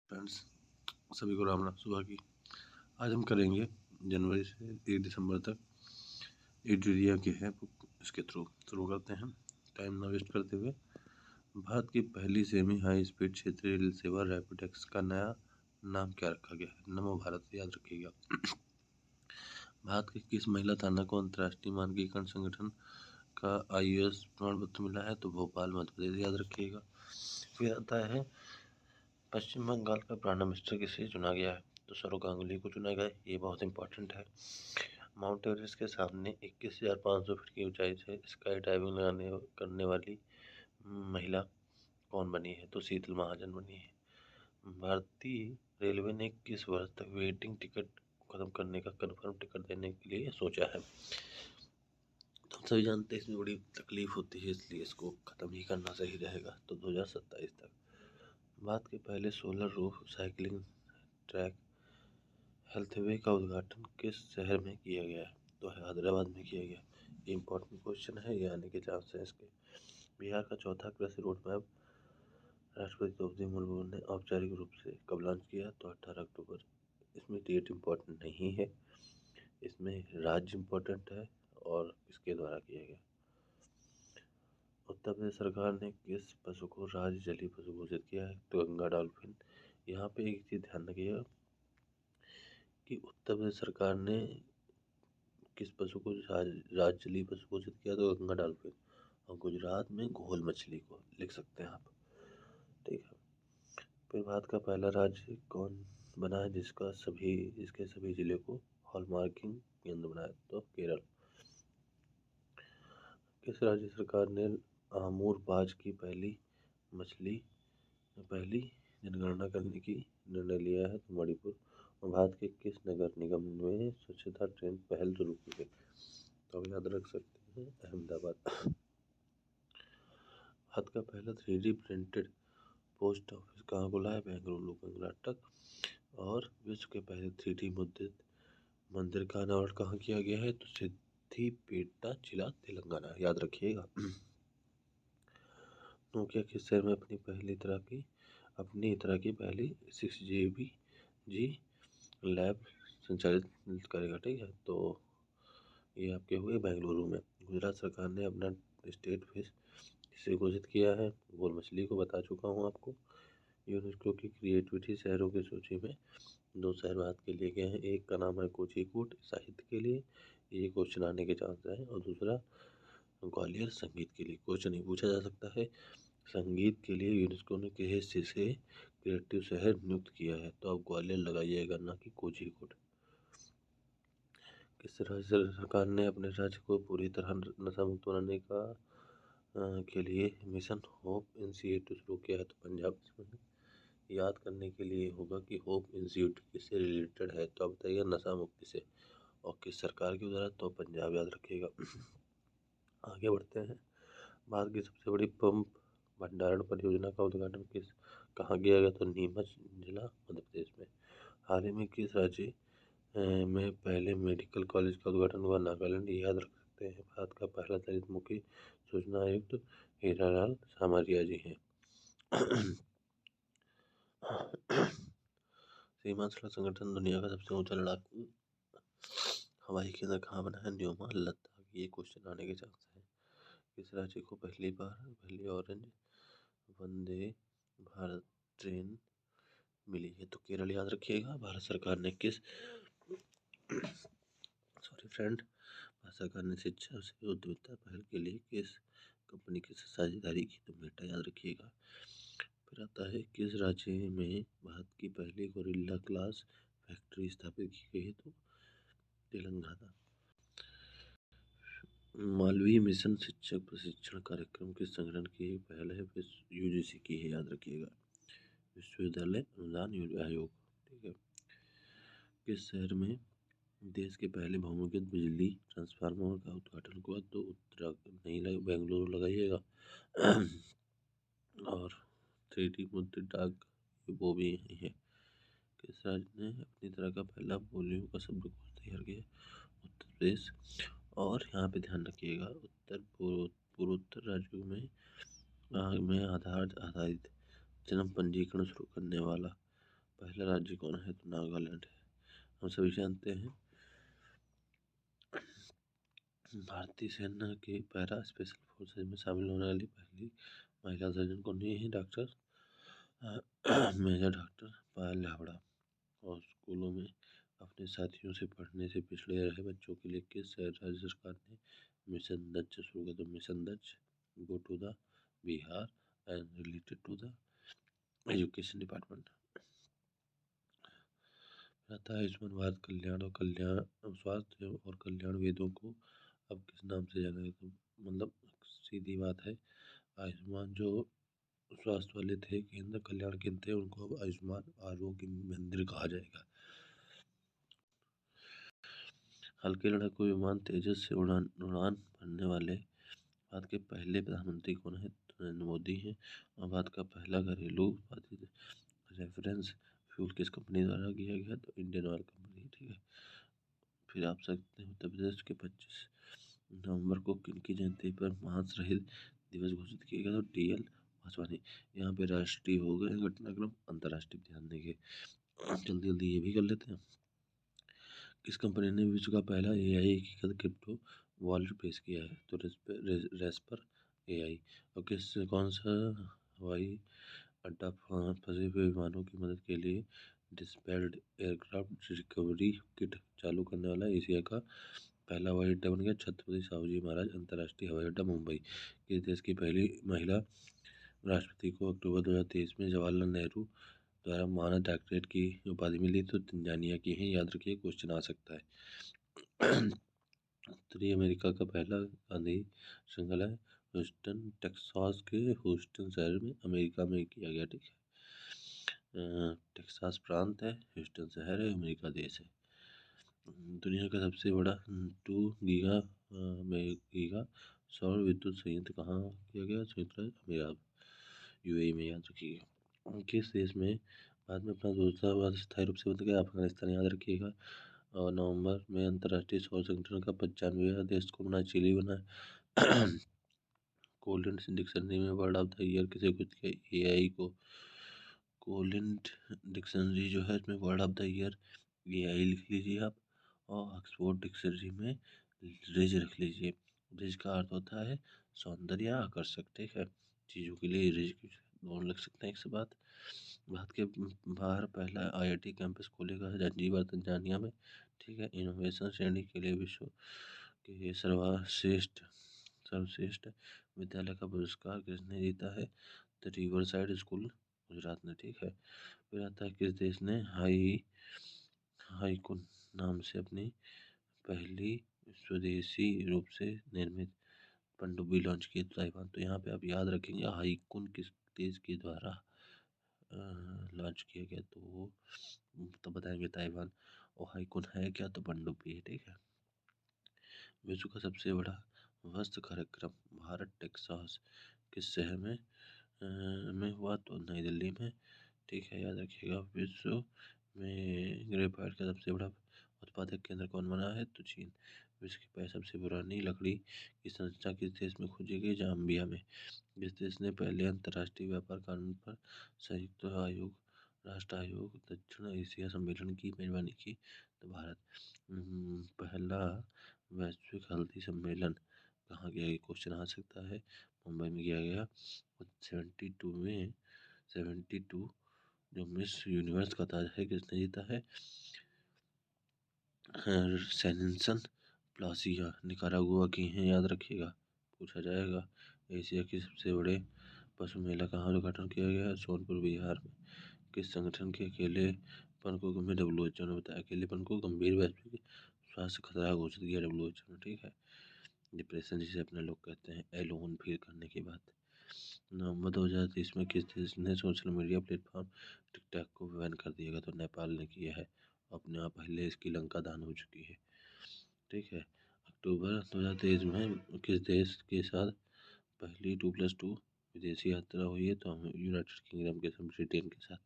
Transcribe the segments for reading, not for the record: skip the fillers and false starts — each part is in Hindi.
फ्रेंड्स, सभी को राम राम सुबह की। आज हम करेंगे जनवरी से 1 दिसंबर तक एड्रिया के है बुक, इसके थ्रू शुरू करते हैं टाइम ना वेस्ट करते हुए। भारत की पहली सेमी हाई स्पीड क्षेत्रीय रेल सेवा रैपिड एक्स का नया नाम क्या रखा गया है? नमो भारत, याद रखिएगा। भारत की किस महिला थाना को अंतर्राष्ट्रीय मानकीकरण संगठन का IAS प्रमाण पत्र मिला है? तो भोपाल, मध्य प्रदेश, याद रखिएगा। फिर आता है पश्चिम बंगाल का प्राइम मिनिस्टर किसे चुना गया है? तो सौरव गांगुली को चुना गया है। ये बहुत इंपॉर्टेंट है। माउंट एवरेस्ट के सामने 21,500 फीट की ऊंचाई से स्काई डाइविंग करने वाली महिला कौन बनी है? तो शीतल महाजन बनी है। भारतीय रेलवे ने किस वर्ष तक वेटिंग टिकट खत्म करने का कन्फर्म टिकट देने के लिए सोचा है? तो हम सभी जानते हैं इसमें बड़ी तकलीफ होती है, इसलिए इसको खत्म ही करना सही रहेगा। तो 2027 तक। भारत के पहले solar roof cycling track healthway का उद्घाटन किस शहर में किया गया है? तो हैदराबाद में किया गया। ये इंपॉर्टेंट क्वेश्चन है, ये आने के चांस है इसके। बिहार का चौथा कृषि रोड मैप राष्ट्रपति द्रौपदी मुर्मू ने औपचारिक रूप से कब लॉन्च किया? तो 18 अक्टूबर। इसमें डेट इम्पोर्टेंट नहीं है, इसमें राज्य इम्पोर्टेंट है और इसके द्वारा किया गया। उत्तर प्रदेश सरकार ने किस पशु को राज्य जलीय पशु घोषित किया है? तो गंगा डॉल्फिन। यहाँ पे एक चीज ध्यान रखिएगा कि उत्तर प्रदेश सरकार ने किस पशु को राज्य जलीय पशु घोषित किया? तो गंगा डॉल्फिन। और गुजरात में घोल मछली को लिख सकते हैं आप, ठीक है। फिर भारत का पहला राज्य कौन बना है जिसके सभी जिले को हॉलमार्किंग केंद्र बनाया? तो केरल। किस राज्य सरकार ने आमूर बाज की पहली जनगणना करने की निर्णय लिया है? तो मणिपुर। और भारत के किस नगर निगम में स्वच्छता ट्रेन पहल शुरू की गई? तो आप याद रख सकते हैं, अहमदाबाद। भारत का पहला 3D प्रिंटेड पोस्ट ऑफिस कहाँ खुला है? बेंगलुरु, कर्नाटक। और विश्व के पहले 3D मुद्रित मंदिर का अनावरण कहाँ किया गया है? तो सिद्धिपेटा जिला, तेलंगाना, याद रखिएगा। नोकिया किस शहर में अपनी तरह की पहली 6GB लैब संचालित करेगा? ठीक है, तो ये आपके हुए बेंगलुरु में। गुजरात सरकार ने अपना स्टेट फिश किसे घोषित किया है? गोल मछली को बता चुका हूँ आपको। यूनेस्को की क्रिएटिविटी शहरों की सूची में 2 शहर भारत के लिए गए हैं। एक का नाम है कोझीकोड, साहित्य के लिए, ये क्वेश्चन आने के चांस है। और दूसरा ग्वालियर, संगीत के लिए। क्वेश्चन ही पूछा जा सकता है, संगीत के लिए यूनेस्को ने किस से क्रिएटिव शहर नियुक्त किया है? तो आप ग्वालियर लगाइएगा, ना कि कोझीकोड। किस राज्य सरकार ने अपने राज्य को पूरी तरह नशा मुक्त बनाने के लिए मिशन होप इंस्टीट्यूट शुरू किया है? तो पंजाब। याद करने के लिए होगा कि होप इंस्टीट्यूट किससे रिलेटेड है? तो आप बताइएगा नशा मुक्ति से। और किस सरकार के द्वारा? तो पंजाब, याद रखिएगा। आगे बढ़ते हैं। भारत की सबसे बड़ी पंप भंडारण परियोजना का उद्घाटन कहाँ किया गया? तो नीमच जिला, मध्य प्रदेश में। हाल ही में किस राज्य में पहले मेडिकल कॉलेज का उद्घाटन हुआ? नागालैंड, याद रख सकते हैं। भारत का पहला दलित मुखी सूचना आयुक्त हीरालाल सामरिया जी हैं। सीमांत सड़क संगठन दुनिया का सबसे ऊंचा लड़ाकू हवाई केंद्र कहाँ बना है? न्योमा, लद्दाख। ये क्वेश्चन आने के चांस है। किस राज्य को पहली ऑरेंज वंदे भारत ट्रेन मिली है? तो केरल, याद रखिएगा। भारत सरकार ने शिक्षा से उद्यमिता पहल के लिए किस कंपनी की साझेदारी की? तो मेटा, याद रखिएगा। फिर आता है किस राज्य में भारत की पहली गोरिल्ला ग्लास फैक्ट्री स्थापित की गई है? तो तेलंगाना। मालवीय मिशन शिक्षक प्रशिक्षण कार्यक्रम किस संगठन की पहल है? UGC की है, याद रखिएगा। विश्वविद्यालय अनुदान आयोग, ठीक है। किस शहर में देश के पहले भूमिगत बिजली ट्रांसफार्मर का उद्घाटन हुआ? तो उत्तराखंड, नहीं बेंगलुरु लगाइएगा। और 3D मुद्रित डाक, वो भी यही है। किस राज्य ने अपनी तरह का पहला पोलियो का शब्दकोश तैयार किया? उत्तर प्रदेश। और यहाँ पे ध्यान रखिएगा, पूर्वोत्तर राज्यों में आधार आधारित जन्म पंजीकरण शुरू करने वाला पहला राज्य कौन है? तो नागालैंड है, हम सभी जानते हैं। भारतीय सेना के पैरा स्पेशल फोर्सेज में शामिल होने वाली पहली महिला सर्जन कौन है? डॉक्टर मेजर डॉक्टर पायल लावड़ा। और स्कूलों में अपने साथियों से पढ़ने से पिछड़े रहे बच्चों के लिए किस राज्य सरकार ने मिशन दक्ष शुरू किया? तो mission Daksh go to the Bihar and related to the education department. Ayushman Bharat कल्याण और कल्याण स्वास्थ्य और कल्याण वेदों को अब किस नाम से जाना है? तो मतलब सीधी बात है, आयुष्मान जो स्वास्थ्य वाले थे केंद्र कल्याण केंद्र थे, उनको अब आयुष्मान आरोग्य मंदिर कहा जाएगा। हल्के लड़ाकू विमान तेजस से उड़ान भरने वाले भारत के पहले प्रधानमंत्री कौन है? तो नरेंद्र मोदी हैं। और भारत का पहला घरेलू उत्पादित रेफरेंस फ्यूल किस कंपनी द्वारा किया गया? तो इंडियन ऑयल कंपनी। ठीक है, फिर आप सकते हैं उत्तर प्रदेश के 25 नवंबर को किनकी जयंती पर मांस रहित दिवस घोषित किया गया? तो DL वासवानी। यहाँ पे राष्ट्रीय हो गए घटनाक्रम, अंतर्राष्ट्रीय ध्यान देंगे। जल्दी जल्दी ये भी कर लेते हैं। किस कंपनी ने विश्व का पहला AI एकीकृत क्रिप्टो वॉलेट पेश किया है? तो रेस्पर AI। और कौन सा हवाई अड्डा फंसे हुए विमानों की मदद के लिए डिस्पेल्ड एयरक्राफ्ट रिकवरी किट चालू करने वाला एशिया का पहला हवाई अड्डा बन गया? छत्रपति शिवाजी महाराज अंतर्राष्ट्रीय हवाई अड्डा मुंबई। किस देश की पहली महिला राष्ट्रपति को अक्टूबर 2023 में जवाहरलाल नेहरू द्वारा मानद डॉक्टरेट की उपाधि मिली? तो तंजानिया की है, याद रखिए क्वेश्चन आ सकता है। उत्तरी अमेरिका का पहला गांधी संग्रहालय ह्यूस्टन टेक्सास के ह्यूस्टन शहर में अमेरिका में किया गया। ठीक है, टेक्सास प्रांत है, ह्यूस्टन शहर है, अमेरिका देश है। दुनिया का सबसे बड़ा 2 गीगा सौर विद्युत संयंत्र कहाँ किया गया? संयुक्त राज्य अमीरात UAE में, याद रखिएगा। किस देश में बाद में अपना दूतावास स्थायी रूप से बंद गया? अफगानिस्तान, याद रखिएगा। और नवंबर में अंतर्राष्ट्रीय सौर संगठन का 95वां देश कौन बना? चिली बना। कोलिंस डिक्शनरी में वर्ड ऑफ द ईयर किसे घोषित किया? AI को। कोलिंस डिक्शनरी जो है इसमें word of the year AI लिख लीजिए आप, और ऑक्सफोर्ड डिक्शनरी में रिज रख लीजिए। रिज का अर्थ होता है सौंदर्य या आकर्षक। ठीक है, चीज़ों के लिए रिज दोनों लग सकते हैं एक से बात। भारत के बाहर पहला IIT कैंपस खोलेगा जंजीबार तंजानिया में। ठीक है, इनोवेशन श्रेणी के लिए विश्व के सर्वश्रेष्ठ विद्यालय का पुरस्कार किसने जीता है? The river side school Gujarat ने। ठीक है, फिर आता है किस देश ने हाईकुन नाम से अपनी पहली स्वदेशी रूप से निर्मित पनडुब्बी लॉन्च की? ताइवान। तो यहाँ पे आप याद रखेंगे हाईकुन किस देश के द्वारा लॉन्च किया गया? तो बताएंगे ताइवान। और हाईकुन है क्या? तो पनडुब्बी है। ठीक है, विश्व का सबसे बड़ा वस्त्र कार्यक्रम भारत टेक्सास किस शहर में हुआ? तो नई दिल्ली में। ठीक है, याद रखिएगा। विश्व में ग्रेफाइट का सबसे बड़ा उत्पादक केंद्र कौन बना है? तो चीन। विश्व की सबसे पुरानी लकड़ी की संस्था किस देश में खोजी गई? जाम्बिया में। जिस देश ने पहले अंतर्राष्ट्रीय व्यापार कानून पर संयुक्त राष्ट्र आयोग दक्षिण एशिया सम्मेलन की मेजबानी की? तो भारत। पहला वैश्विक हल्दी सम्मेलन कहाँ किया गया? क्वेश्चन आ सकता है, मुंबई में किया गया। 72 जो मिस यूनिवर्स का ताज है किसने जीता है? सेनेसन प्लासिया निकारागुआ की हैं, याद रखिएगा, पूछा जाएगा। एशिया के सबसे बड़े पशु मेला कहाँ उद्घाटन किया गया है? सोनपुर बिहार में। किस संगठन के अकेलेपन को गंभीर WHO ने बताया? अकेलेपन को गंभीर वैश्विक स्वास्थ्य खतरा घोषित किया WHO ने। ठीक है, डिप्रेशन जिसे अपने लोग कहते हैं, एलोन फील करने की बात। नवंबर 2023 में किस देश ने सोशल मीडिया प्लेटफॉर्म टिकटॉक को बैन कर दिया गया? तो नेपाल ने किया है। अपने आप पहले इसकी लंका दान हो चुकी है। ठीक है, अक्टूबर 2023 में किस देश के साथ पहली 2+2 विदेशी यात्रा हुई है? तो हम यूनाइटेड किंगडम के साथ, ब्रिटेन के साथ।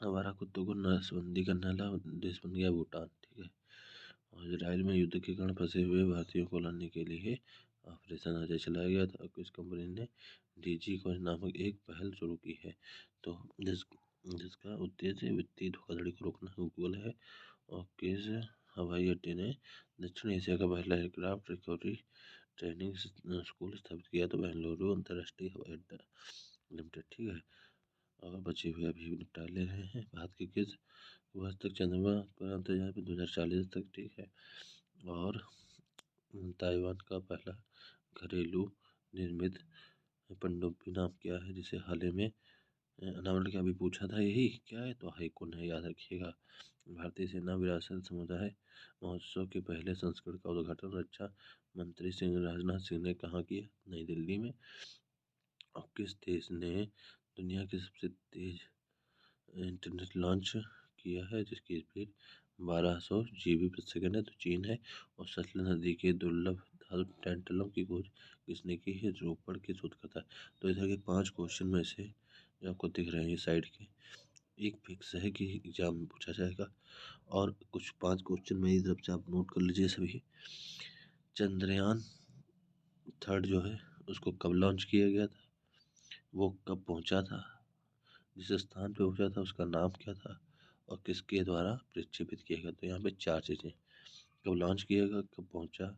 आवारा कुत्तों को नसबंदी करने वाला देश बन गया भूटान। ठीक है, और इजराइल में युद्ध के कारण फंसे हुए भारतीयों को लाने के लिए ऑपरेशन अजय चलाया गया था। किस कंपनी ने DigiCoin नामक एक पहल शुरू की है? तो जिस जिसका उद्देश्य वित्तीय धोखाधड़ी को रोकना गूगल है। और किस हवाई अड्डे ने दक्षिण एशिया का पहला एयरक्राफ्ट रिकवरी ट्रेनिंग स्कूल स्थापित किया? तो बेंगलुरु अंतर्राष्ट्रीय हवाई अड्डा लिमिटेड। ठीक है, और बचे हुए अभी निपटा ले रहे हैं। भारत के किस वर्ष तक चंद्रमा पर अंतरिक्ष में 2040 तक। ठीक है, और ताइवान का पहला घरेलू निर्मित पनडुब्बी नाम क्या है, जिसे हाल ही में अनावरण क्या अभी पूछा था, यही क्या है, तो हाईकोन है, याद रखिएगा। भारतीय सेना विरासत समुदाय महोत्सव के पहले संस्करण का उद्घाटन रक्षा मंत्री सिंह राजनाथ सिंह ने कहाँ किया? नई दिल्ली में। और किस देश ने दुनिया की सबसे तेज इंटरनेट लॉन्च किया है, जिसकी स्पीड 1200 GB प्रति सेकंड है? तो चीन है। और सतलज नदी के दुर्लभ धातु टैंटलम की खोज किसने की है? रोपड़ के शोधकर्ता। तो इधर के 5 क्वेश्चन में से जो आपको दिख रहे हैं साइड के, एक फिक्स है कि एग्जाम में पूछा जाएगा, और कुछ 5 क्वेश्चन मेरी तरफ से आप नोट कर लीजिए सभी। चंद्रयान थर्ड जो है उसको कब लॉन्च किया गया था? वो कब पहुंचा था? जिस स्थान पे पहुंचा था उसका नाम क्या था? और किसके द्वारा प्रक्षेपित किया गया? तो यहाँ पे 4 चीज़ें, कब लॉन्च किया गया, कब पहुंचा,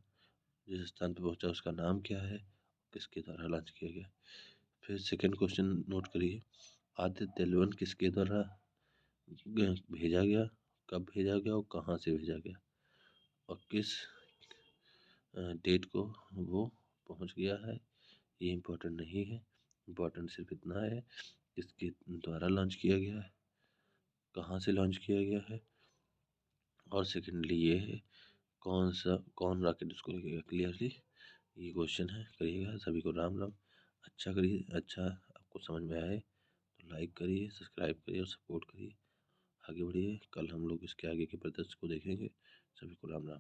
जिस स्थान पे पहुंचा उसका नाम क्या है, किसके द्वारा लॉन्च किया गया। फिर सेकंड क्वेश्चन नोट करिए, आदित्य एल1 किसके द्वारा भेजा गया, कब भेजा गया और कहाँ से भेजा गया, और किस डेट को वो पहुंच गया है? ये इम्पोर्टेंट नहीं है, इम्पोर्टेंट सिर्फ इतना है किसके द्वारा लॉन्च किया गया है, कहाँ से लॉन्च किया गया है, और सेकेंडली ये है कौन रॉकेट उसको लेके क्लियरली। ये क्वेश्चन है, करिएगा। सभी को राम राम। अच्छा करिए, अच्छा आपको समझ में आए तो लाइक करिए, सब्सक्राइब करिए और सपोर्ट करिए। आगे बढ़िए, कल हम लोग इसके आगे के प्रदर्शन को देखेंगे। सभी को राम राम।